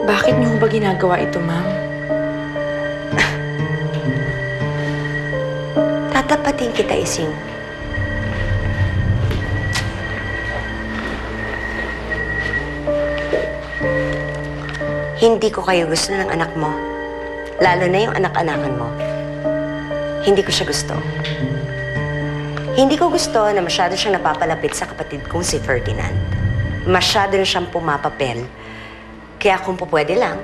Bakit niyo ba ginagawa ito, ma'am? Tatapatin kita, Ising. Hindi ko kayo gusto ng anak mo. Lalo na yung anak-anakan mo. Hindi ko siya gusto. Hindi ko gusto na masyado siyang napapalapit sa kapatid kong si Ferdinand. Masyado na siyang pumapapel. Kaya kung pwede lang,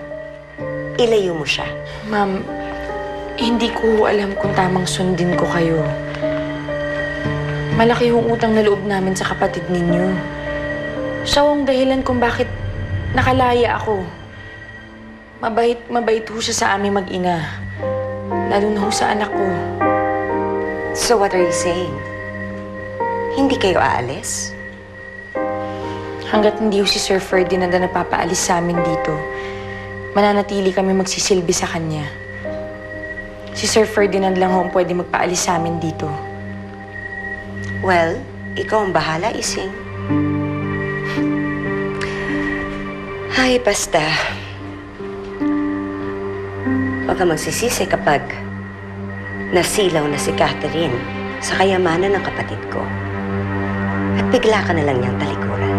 ilayo mo siya. Ma'am, hindi ko alam kung tamang sundin ko kayo. Malaki yung utang na loob namin sa kapatid ninyo. Siya ang dahilan kung bakit nakalaya ako. Mabait ho siya sa aming mag-ina. Lalo na ho sa anak ko. So what are you saying? Hindi kayo aalis? Hanggat hindi ho si Sir Ferdinand na napapaalis sa amin dito, mananatili kami magsisilbi sa kanya. Si Sir Ferdinand lang ho ang pwede magpaalis sa amin dito. Well, ikaw ang bahala, Ising. Ay, basta. Huwag ka magsisisi kapag nasilaw na si Catherine sa kayamanan ng kapatid ko. At bigla ka na lang niyang talikuran.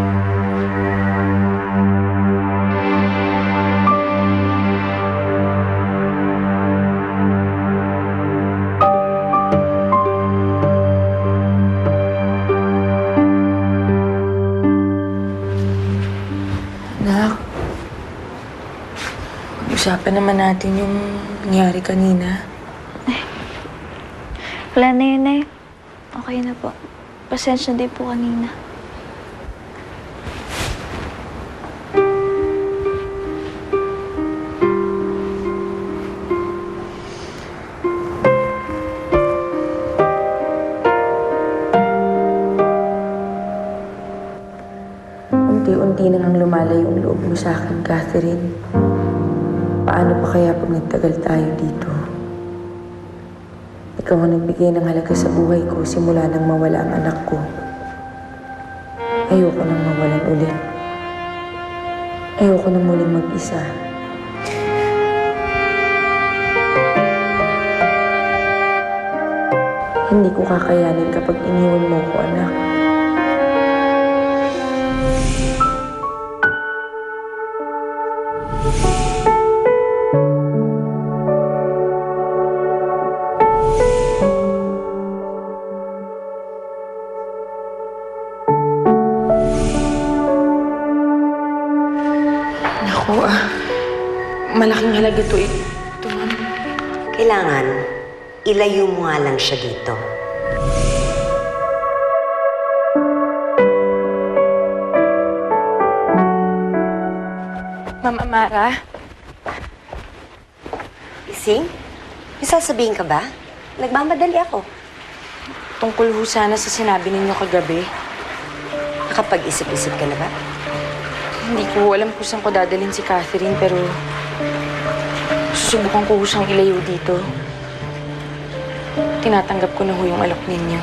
Anak, usapan naman natin yung nangyari kanina. Wala na yun eh. Okay na po. Pasensya din po kanina. Unti-unti na nang lumalayo yung loob mo sa akin, Catherine. Paano pa kaya pag nagtagal tayo dito? Ikaw ang nagbigay ng halaga sa buhay ko simula nang mawala ang anak ko. Ayoko nang mawalan ulit. Ayoko na muling mag-isa. Hindi ko kakayanin kapag iniwan mo ko, anak. Naku, malaking halaga to ito, ma'am. Kailangan, ilayo mo nga lang siya dito. Ma'am Amara? Ising, may sasabihin ka ba? Nagmamadali ako. Tungkol ho sana sa sinabi ninyo kagabi. Nakapag-isip-isip ka na ba? Hindi ko alam kung saan ko dadalhin si Catherine, pero susubukan ko ho siyang ilayo dito. Tinatanggap ko na ho yung alok ninyo.